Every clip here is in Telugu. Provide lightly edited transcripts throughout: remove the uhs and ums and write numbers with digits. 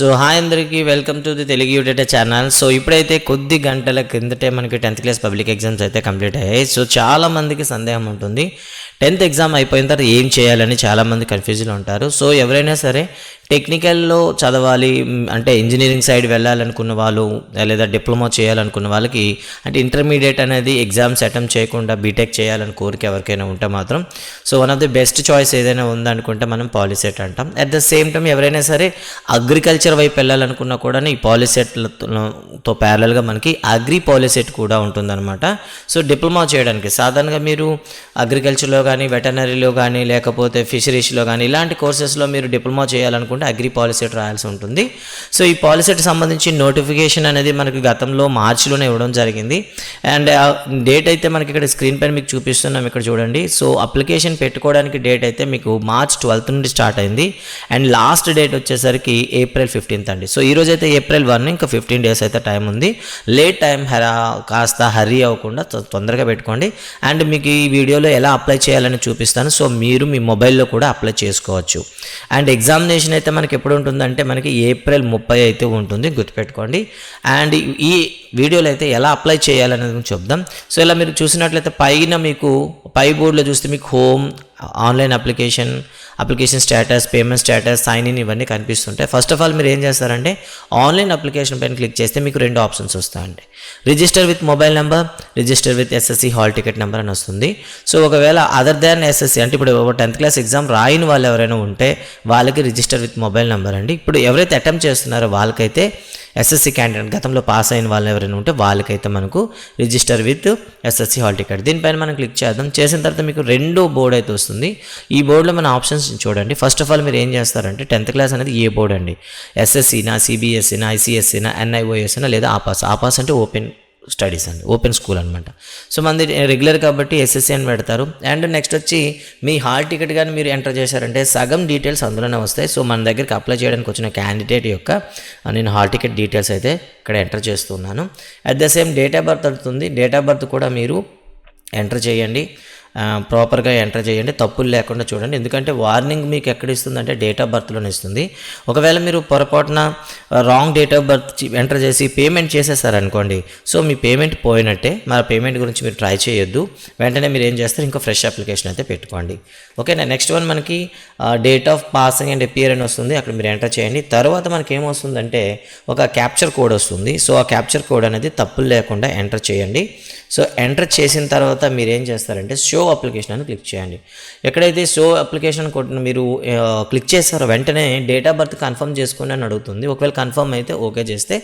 సో హాయ్ అందరికీ welcome to the Telugu YouTube channel. So ఇప్పుడైతే కొద్ది గంటల క్రిందటే మనకి 10th క్లాస్ పబ్లిక్ ఎగ్జామ్స్ అయితే కంప్లీట్ అయ్యాయి. సో చాలామందికి సందేహం ఉంటుంది, 10th ఎగ్జామ్ అయిపోయిన తర్వాత ఏం చేయాలని చాలామంది కన్ఫ్యూజ్లో ఉంటారు. సో ఎవరైనా సరే టెక్నికల్లో చదవాలి అంటే ఇంజనీరింగ్ సైడ్ వెళ్ళాలనుకున్న వాళ్ళు లేదా డిప్లొమా చేయాలనుకున్న వాళ్ళకి అంటే ఇంటర్మీడియట్ అనేది ఎగ్జామ్స్ అటెంప్ట్ చేయకుండా బీటెక్ చేయాలని కోరిక ఎవరికైనా ఉంటే మాత్రం so one of the best choice ఏదైనా ఉందనుకుంటే మనం పాలిసెట్ అంటాం. అట్ ద సేమ్ టైం ఎవరైనా సరే అగ్రికల్చర్ వైపు వెళ్ళాలనుకున్నా కూడా ఈ పాలిసెట్లతో ప్యారలల్గా మనకి అగ్రి పాలిసెట్ కూడా ఉంటుందన్నమాట. సో డిప్లొమా చేయడానికి సాధారణంగా మీరు అగ్రికల్చర్లో కానీ వెటనరీలో కానీ లేకపోతే ఫిషరీస్లో కానీ ఇలాంటి కోర్సెస్లో మీరు డిప్లొమా చేయాలనుకుంటే అగ్రి పాలిసెట్ రాయాల్సి ఉంటుంది. సో ఈ పాలిసెట్ సంబంధించి నోటిఫికేషన్ అనేది మనకి గతంలో మార్చిలోనే ఇవ్వడం జరిగింది. అండ్ డేట్ అయితే మనకి ఇక్కడ స్క్రీన్ పైన మీకు చూపిస్తున్నాం, ఇక్కడ చూడండి. సో అప్లికేషన్ పెట్టుకోవడానికి డేట్ అయితే మీకు మార్చ్ 12 నుండి స్టార్ట్ అయింది అండ్ లాస్ట్ డేట్ వచ్చేసరికి ఏప్రిల్ 15th అండి. సో ఈరోజు అయితే ఏప్రిల్ 1, ఇంకా 15 days అయితే టైం ఉంది. లేట్ టైం కాస్త హరీ అవ్వకుండా తొందరగా పెట్టుకోండి. అండ్ మీకు ఈ వీడియోలో ఎలా అప్లై చేయాలని చూపిస్తాను. సో మీరు మీ మొబైల్లో కూడా అప్లై చేసుకోవచ్చు. అండ్ ఎగ్జామినేషన్ అయితే మనకి ఎప్పుడు ఉంటుందంటే మనకి ఏప్రిల్ 30 అయితే ఉంటుంది, గుర్తుపెట్టుకోండి. అండ్ ఈ వీడియోలో అయితే ఎలా అప్లై చేయాలనేది చెప్దాం. సో ఇలా మీరు చూసినట్లయితే పైన మీకు పై బోర్డులో చూస్తే మీకు home, online application status, payment status, sign in ఇవన్నీ కనిపిస్తుంటాయి. ఫస్ట్ ఆఫ్ ఆల్ మీరు ఏం చేస్తారంటే ఆన్లైన్ అప్లికేషన్ పైన క్లిక్ చేస్తే మీకు 2 ఆప్షన్స్ వస్తాయండి. Register with mobile number, register with SSC hall ticket number అని వస్తుంది. సో ఒకవేళ అదర్ దాన్ ఎస్ఎస్సి అంటే ఇప్పుడు 10th క్లాస్ ఎగ్జామ్ రాయని వాళ్ళు ఎవరైనా ఉంటే వాళ్ళకి రిజిస్టర్ విత్ మొబైల్ నెంబర్ అండి. ఇప్పుడు ఎవరైతే అటెంప్ట్ చేస్తున్నారో వాళ్ళకైతే ఎస్ఎస్సి క్యాండిడేట్ గతంలో పాస్ అయిన వాళ్ళు ఎవరైనా ఉంటే వాళ్ళకైతే మనకు register with SSC hall ticket దీనిపైన మనం క్లిక్ చేద్దాం. చేసిన తర్వాత మీకు 2 బోర్డు అయితే వస్తుంది. ఈ బోర్డులో మన ఆప్షన్స్ చూడండి. ఫస్ట్ ఆఫ్ ఆల్ మీరు ఏం చేస్తారంటే 10th క్లాస్ అనేది ఏ బోర్డు అండి, ఎస్ఎస్సినా, సిబిఎస్సినా, ఐసిఎస్సినా, ఎన్ఐఓఎస్సినా లేదా ఆపాస్ అంటే ఓపెన్ స్టడీస్ అండి, ఓపెన్ స్కూల్ అనమాట. సో మనది రెగ్యులర్ కాబట్టి ఎస్ఎస్సి అని పెడతారు. అండ్ నెక్స్ట్ వచ్చి మీ హాల్ టికెట్ కానీ మీరు ఎంటర్ చేశారంటే సగం డీటెయిల్స్ అందులోనే వస్తాయి. సో మన దగ్గరికి అప్లై చేయడానికి వచ్చిన క్యాండిడేట్ యొక్క నేను హాల్ టికెట్ డీటెయిల్స్ అయితే ఇక్కడ ఎంటర్ చేస్తున్నాను. At the same date of birth అవుతుంది. డేట్ ఆఫ్ బర్త్ కూడా మీరు ఎంటర్ చేయండి, ప్రాపర్గా ఎంటర్ చేయండి, తప్పులు లేకుండా చూడండి. ఎందుకంటే వార్నింగ్ మీకు ఎక్కడ ఇస్తుందంటే డేట్ ఆఫ్ బర్త్లోనే ఇస్తుంది. ఒకవేళ మీరు పొరపాటున wrong date of birth enter చేసి పేమెంట్ చేసేసారనుకోండి, సో మీ పేమెంట్ పోయినట్టే. మరి పేమెంట్ గురించి మీరు ట్రై చేయొద్దు. వెంటనే మీరు ఏం చేస్తారు, ఇంకా ఫ్రెష్ అప్లికేషన్ అయితే పెట్టుకోండి. ఓకేనా. నెక్స్ట్ వన్ మనకి date of passing and appear అని వస్తుంది, అక్కడ మీరు ఎంటర్ చేయండి. తర్వాత మనకి ఏమొస్తుందంటే ఒక క్యాప్చర్ కోడ్ వస్తుంది. సో ఆ క్యాప్చర్ కోడ్ అనేది తప్పులు లేకుండా ఎంటర్ చేయండి. సో ఎంటర్ చేసిన తర్వాత మీరు ఏం చేస్తారంటే షో అప్లికేషన్ అని క్లిక్ చేయండి. ఎక్కడైతే షో అప్లికేషన్ మీరు క్లిక్ చేస్తారో వెంటనే డేట్ ఆఫ్ బర్త్ కన్ఫర్మ్ చేసుకోండి అని అడుగుతుంది. ఒకవేళ కన్ఫర్మ్ అయితే ఓకే చేస్తే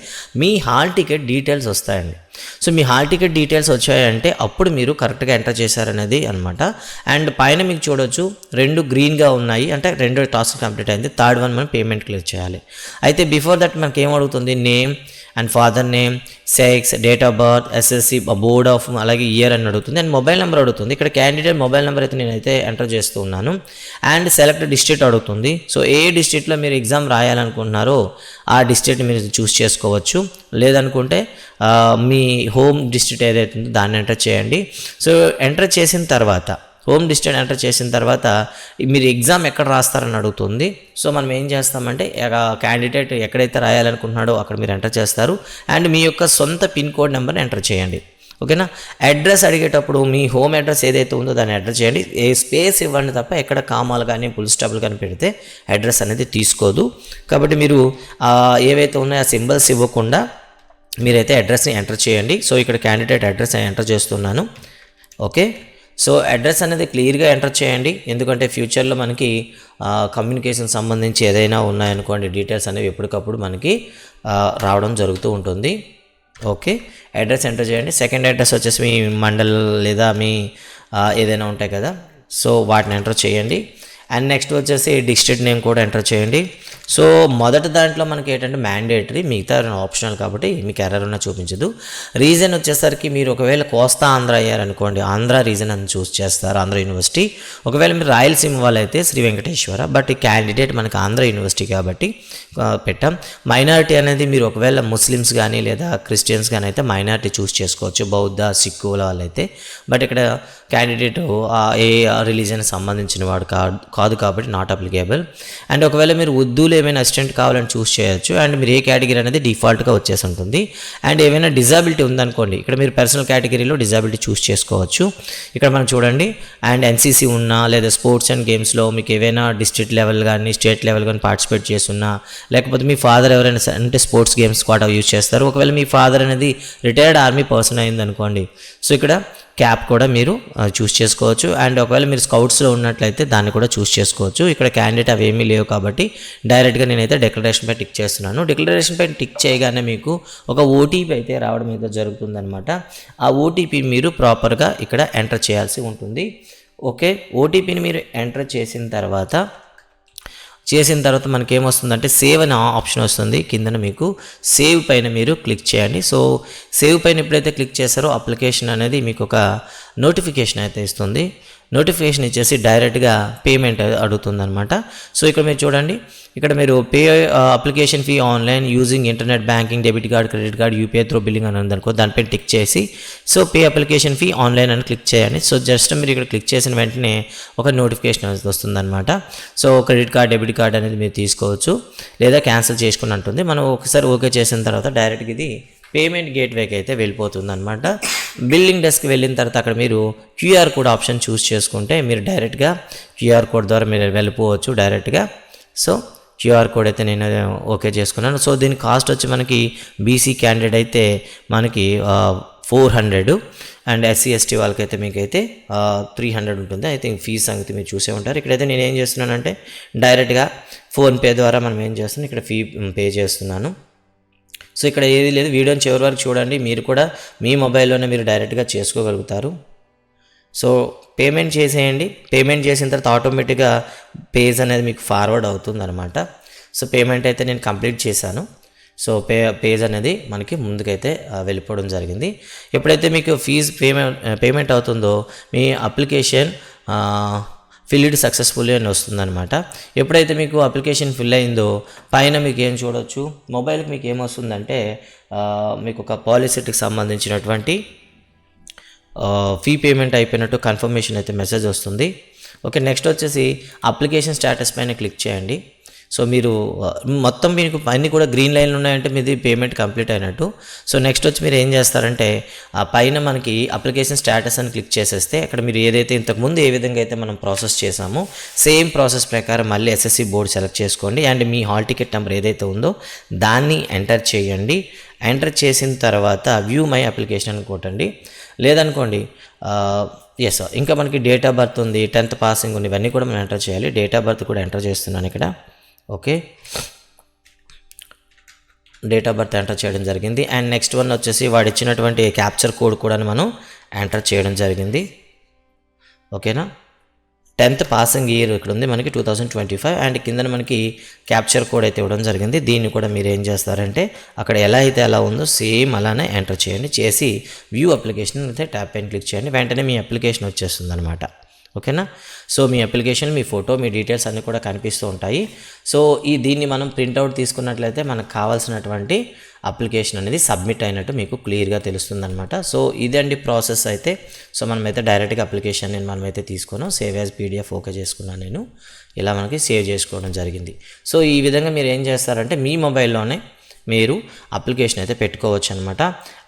మీ హాల్ టికెట్ డీటెయిల్స్ వస్తాయండి. సో మీ హాల్ టికెట్ డీటెయిల్స్ వచ్చాయంటే అప్పుడు మీరు కరెక్ట్గా ఎంటర్ చేశారనేది అనమాట. అండ్ పైన మీకు చూడొచ్చు 2 గ్రీన్గా ఉన్నాయి, అంటే 2 టాస్క్ కంప్లీట్ అయింది. థర్డ్ వన్ మనం పేమెంట్ క్లిక్ చేయాలి. అయితే బిఫోర్ దట్ మనకి ఏం అడుగుతుంది, name and father name, sex, date of birth, SSC board of అలాగే ఇయర్ అని అడుగుతుంది. అండ్ మొబైల్ నెంబర్ అడుగుతుంది. ఇక్కడ క్యాండిడేట్ మొబైల్ నెంబర్ అయితే నేనైతే ఎంటర్ చేస్తూ ఉన్నాను. అండ్ సెలెక్ట్ డిస్ట్రిక్ట్ అడుగుతుంది. సో ఏ డిస్ట్రిక్ట్లో మీరు ఎగ్జామ్ రాయాలనుకుంటున్నారో ఆ డిస్ట్రిక్ట్ మీరు చూస్ చేసుకోవచ్చు. లేదనుకుంటే మీ హోమ్ డిస్ట్రిక్ట్ ఏదైతే ఉందో దాన్ని ఎంటర్ చేయండి. సో ఎంటర్ చేసిన తర్వాత హోమ్ డిస్ట్రిక్ట్ ఎంటర్ చేసిన తర్వాత మీరు ఎగ్జామ్ ఎక్కడ రాస్తారని అడుగుతుంది. సో మనం ఏం చేస్తామంటే క్యాండిడేట్ ఎక్కడైతే రాయాలనుకుంటున్నాడో అక్కడ మీరు ఎంటర్ చేస్తారు. అండ్ మీ యొక్క సొంత పిన్ కోడ్ నెంబర్ని ఎంటర్ చేయండి. ఓకేనా. అడ్రస్ అడిగేటప్పుడు మీ హోమ్ అడ్రస్ ఏదైతే ఉందో దాన్ని ఎంటర్ చేయండి. ఏ స్పేస్ ఇవ్వండి తప్ప ఎక్కడ కామాలు కానీ ఫుల్ స్టాప్లు కానీ పెడితే అడ్రస్ అనేది తీసుకోదు. కాబట్టి మీరు ఏవైతే ఉన్నాయో ఆ సింబల్స్ ఇవ్వకుండా మీరైతే అడ్రస్ని ఎంటర్ చేయండి. సో ఇక్కడ క్యాండిడేట్ అడ్రస్ ఎంటర్ చేస్తున్నాను. ఓకే. సో అడ్రస్ అనేది క్లియర్గా ఎంటర్ చేయండి. ఎందుకంటే ఫ్యూచర్లో మనకి కమ్యూనికేషన్ సంబంధించి ఏదైనా ఉన్నాయనుకోండి డీటెయిల్స్ అనేవి ఎప్పటికప్పుడు మనకి రావడం జరుగుతూ ఉంటుంది. ఓకే. అడ్రస్ ఎంటర్ చేయండి. సెకండ్ అడ్రస్ వచ్చేసి మీ మండల్ లేదా మీ ఏదైనా ఉంటాయి కదా, సో వాటిని ఎంటర్ చేయండి. అండ్ నెక్స్ట్ వచ్చేసి డిస్ట్రిక్ట్ నేమ్ కూడా ఎంటర్ చేయండి. సో మొదటి దాంట్లో మనకి ఏంటంటే మ్యాండేటరీ, మిగతా ఆప్షనల్ కాబట్టి మీకు ఎర్రర్ ఉన్న చూపించదు. రీజన్ వచ్చేసరికి మీరు ఒకవేళ కోస్తా ఆంధ్ర అయ్యారనుకోండి ఆంధ్ర రీజన్ అని చూస్ చేస్తారు, ఆంధ్ర యూనివర్సిటీ. ఒకవేళ మీరు రాయలసీమ వాళ్ళైతే శ్రీ వెంకటేశ్వర, బట్ ఈ క్యాండిడేట్ మనకి ఆంధ్ర యూనివర్సిటీ కాబట్టి పెట్టాం. మైనారిటీ అనేది మీరు ఒకవేళ ముస్లిమ్స్ కానీ లేదా క్రిస్టియన్స్ కానీ అయితే మైనారిటీ చూస్ చేసుకోవచ్చు, బౌద్ధ సిక్కుల వాళ్ళైతే. బట్ ఇక్కడ క్యాండిడేట్ ఏ రిలీజన్ సంబంధించిన వాడు కాదు కాబట్టి నాట్ అప్లికేబుల్. అండ్ ఒకవేళ మీరు ఉర్దూ ఏమైనా అసిస్టెంట్ కావాలని చూస్ చేయొచ్చు. అండ్ మీరు ఏ కేటగిరీ అనేది డిఫాల్ట్గా వచ్చేసి ఉంటుంది. అండ్ ఏమైనా డిజాబిలిటీ ఉందనుకోండి, ఇక్కడ మీరు పర్సనల్ కేటగిరీలో డిజాబిలిటీ చూస్ చేసుకోవచ్చు. ఇక్కడ మనం చూడండి, అండ్ ఎన్సీసీ ఉన్నా లేదా స్పోర్ట్స్ అండ్ గేమ్స్లో మీకు ఏవైనా డిస్ట్రిక్ట్ లెవెల్ కానీ స్టేట్ లెవెల్ కానీ పార్టిసిపేట్ చేస్తున్నా, లేకపోతే మీ ఫాదర్ ఎవరైనా అంటే స్పోర్ట్స్ గేమ్స్ కూడా యూజ్ చేస్తారు. ఒకవేళ మీ ఫాదర్ అనేది రిటైర్డ్ ఆర్మీ పర్సన్ అయింది అనుకోండి, సో ఇక్కడ క్యాప్ కూడా మీరు చూస్ చేసుకోవచ్చు. అండ్ ఒకవేళ మీరు స్కౌట్స్లో ఉన్నట్లయితే దాన్ని కూడా చూస్ చేసుకోవచ్చు. ఇక్కడ క్యాండిడేట్ అవి ఏమీ లేవు కాబట్టి డైరెక్ట్గా నేనైతే డిక్లరేషన్పై టిక్ చేస్తున్నాను. డిక్లరేషన్పై టిక్ చేయగానే మీకు ఒక ఓటీపీ అయితే రావడం అయితే జరుగుతుందన్నమాట. ఆ ఓటీపీ మీరు ప్రాపర్గా ఇక్కడ ఎంటర్ చేయాల్సి ఉంటుంది. ఓకే, ఓటీపీని మీరు ఎంటర్ చేసిన తర్వాత మనకి ఏమొస్తుందంటే సేవ్ అనే ఆప్షన్ వస్తుంది. కిందన మీకు సేవ్ పైన మీరు క్లిక్ చేయండి. సో సేవ్ పైన ఎప్పుడైతే క్లిక్ చేస్తారో అప్లికేషన్ అనేది మీకు ఒక నోటిఫికేషన్ అయితే ఇస్తుంది. నోటిఫికేషన్ ఇచ్చేసి డైరెక్ట్గా పేమెంట్ అడుగుతుందన్నమాట. సో ఇక్కడ మీరు చూడండి, ఇక్కడ మీరు pay application fee online using internet banking, debit card, credit card, UPI through billing అని ఉందనుకో, దానిపై టిక్ చేసి so pay application fee online అని క్లిక్ చేయండి. సో జస్ట్ మీరు ఇక్కడ క్లిక్ చేసిన వెంటనే ఒక నోటిఫికేషన్ వస్తుందన్నమాట. So credit card, debit card అనేది మీరు తీసుకోవచ్చు లేదా క్యాన్సిల్ చేసుకుని అంటుంది. మనం ఒకసారి ఓకే చేసిన తర్వాత డైరెక్ట్గా ఇది పేమెంట్ గేట్వేకి అయితే వెళ్ళిపోతుంది అనమాట. బిల్లింగ్ డెస్క్కి వెళ్ళిన తర్వాత అక్కడ మీరు క్యూఆర్ కోడ్ ఆప్షన్ చూస్ చేసుకుంటే మీరు డైరెక్ట్గా క్యూఆర్ కోడ్ ద్వారా మీరు వెళ్ళిపోవచ్చు డైరెక్ట్గా. సో క్యూఆర్ కోడ్ అయితే నేను ఓకే చేసుకున్నాను. సో దీని కాస్ట్ వచ్చి మనకి బీసీ క్యాండిడేట్ అయితే మనకి 400 అండ్ ఎస్సీ ఎస్టీ వాళ్ళకైతే మీకైతే 300 ఉంటుంది. ఐ థింక్ ఫీజు సంగతి మీరు చూసే ఉంటారు. ఇక్కడైతే నేను ఏం చేస్తున్నానంటే డైరెక్ట్గా ఫోన్పే ద్వారా మనం ఏం చేస్తున్నాం, ఇక్కడ ఫీ పే చేస్తున్నాను. సో ఇక్కడ ఏది లేదు, వీడియోని చివరి వరకు చూడండి. మీరు కూడా మీ మొబైల్లోనే మీరు డైరెక్ట్గా చేసుకోగలుగుతారు. సో పేమెంట్ చేసేయండి. పేమెంట్ చేసిన తర్వాత ఆటోమేటిక్గా పేజ్ అనేది మీకు ఫార్వర్డ్ అవుతుంది అనమాట. సో పేమెంట్ అయితే నేను కంప్లీట్ చేశాను. సో పేజ్ అనేది మనకి ముందుకైతే వెళ్ళిపోవడం జరిగింది. ఎప్పుడైతే మీకు ఫీజు పేమెంట్ అవుతుందో మీ అప్లికేషన్ ఫిల్డ్ సక్సెస్ఫుల్లీ అని వస్తుందన్నమాట. ఎప్పుడైతే మీకు అప్లికేషన్ ఫిల్ అయిందో పైన మీకు ఏం చూడొచ్చు, మొబైల్కి మీకు ఏమొస్తుందంటే మీకు ఒక పాలసీకి సంబంధించినటువంటి ఫీ పేమెంట్ అయిపోయినట్టు కన్ఫర్మేషన్ అయితే మెసేజ్ వస్తుంది. ఓకే, నెక్స్ట్ వచ్చేసి అప్లికేషన్ స్టేటస్ పైన క్లిక్ చేయండి. సో మీరు మొత్తం మీకు అన్నీ కూడా గ్రీన్ లైన్లు ఉన్నాయంటే మీది పేమెంట్ కంప్లీట్ అయినట్టు. సో నెక్స్ట్ వచ్చి మీరు ఏం చేస్తారంటే ఆ పైన మనకి అప్లికేషన్ స్టేటస్ అని క్లిక్ చేసేస్తే అక్కడ మీరు ఏదైతే ఇంతకుముందు ఏ విధంగా అయితే మనం ప్రాసెస్ చేసామో సేమ్ ప్రాసెస్ ప్రకారం మళ్ళీ ఎస్ఎస్సి బోర్డు సెలెక్ట్ చేసుకోండి. And me hall ticket number ఏదైతే ఉందో దాన్ని ఎంటర్ చేయండి. ఎంటర్ చేసిన తర్వాత వ్యూ మై అప్లికేషన్ అని కొట్టండి. లేదనుకోండి ఎస్, ఇంకా మనకి డేట్ ఆఫ్ బర్త్ ఉంది, 10th పాసింగ్ ఉంది, ఇవన్నీ కూడా మనం ఎంటర్ చేయాలి. డేట్ ఆఫ్ బర్త్ కూడా ఎంటర్ చేస్తున్నాను ఇక్కడ. Okay, date of birth enter చేయడం జరిగింది. అండ్ నెక్స్ట్ వన్ వచ్చేసి వాడు ఇచ్చినటువంటి క్యాప్చర్ కోడ్ కూడా మనం ఎంటర్ చేయడం జరిగింది. ఓకేనా, 10th పాసింగ్ ఇయర్ ఇక్కడ ఉంది మనకి 2025. అండ్ కింద మనకి క్యాప్చర్ కోడ్ అయితే ఇవ్వడం జరిగింది. దీన్ని కూడా మీరు ఏం చేస్తారంటే అక్కడ ఎలా అయితే ఎలా ఉందో సేమ్ అలానే ఎంటర్ చేయండి. చేసి వ్యూ అప్లికేషన్ అయితే ట్యాప్ పైన క్లిక్ చేయండి. వెంటనే మీ అప్లికేషన్ వచ్చేస్తుంది అనమాట. ఓకేనా, సో మీ అప్లికేషన్, మీ ఫోటో, మీ డీటెయిల్స్ అన్నీ కూడా కనిపిస్తూ ఉంటాయి. సో దీన్ని మనం ప్రింట్అవుట్ తీసుకున్నట్లయితే మనకు కావాల్సినటువంటి అప్లికేషన్ అనేది సబ్మిట్ అయినట్టు మీకు క్లియర్గా తెలుస్తుందన్నమాట. సో ఇదండి ప్రాసెస్ అయితే. సో మనమైతే డైరెక్ట్గా అప్లికేషన్ మనమైతే తీసుకున్నాం, సేవ్ యాజ్ పీడిఎఫ్ ఓకే చేసుకున్నాను నేను. ఇలా మనకి సేవ్ చేసుకోవడం జరిగింది. సో ఈ విధంగా మీరు ఏం చేస్తారంటే మీ మొబైల్లోనే మీరు అప్లికేషన్ అయితే పెట్టుకోవచ్చు అనమాట.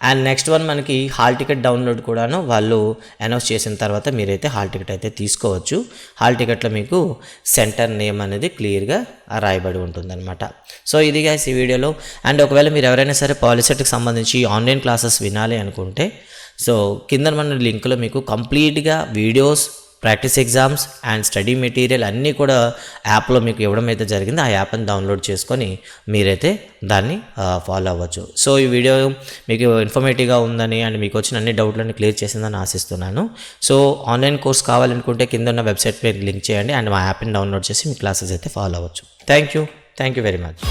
అండ్ నెక్స్ట్ వన్ మనకి హాల్ టికెట్ డౌన్లోడ్ కూడాను వాళ్ళు అనౌన్స్ చేసిన తర్వాత మీరైతే హాల్ టికెట్ అయితే తీసుకోవచ్చు. హాల్ టికెట్లో మీకు సెంటర్ నేమ్ అనేది క్లియర్గా రాయబడి ఉంటుందన్నమాట. సో ఇది గైస్ ఈ వీడియోలో. అండ్ ఒకవేళ మీరు ఎవరైనా సరే పాలిసెట్కి సంబంధించి ఆన్లైన్ క్లాసెస్ వినాలి అనుకుంటే సో కింద మన లింక్లో మీకు కంప్లీట్గా videos, practice exams and study material అన్నీ కూడా యాప్లో మీకు ఇవ్వడం అయితే జరిగింది. ఆ యాప్ని డౌన్లోడ్ చేసుకొని మీరైతే దాన్ని ఫాలో అవ్వచ్చు. సో ఈ వీడియో మీకు ఇన్ఫర్మేటివ్గా ఉందని అండ్ మీకు వచ్చిన అన్ని డౌట్లన్నీ క్లియర్ చేసిందని ఆశిస్తున్నాను. సో ఆన్లైన్ కోర్స్ కావాలనుకుంటే కింద ఉన్న వెబ్సైట్ మీద లింక్ చేయండి అండ్ మా యాప్ని డౌన్లోడ్ చేసి మీ క్లాసెస్ అయితే ఫాలో అవ్వచ్చు. Thank you very much.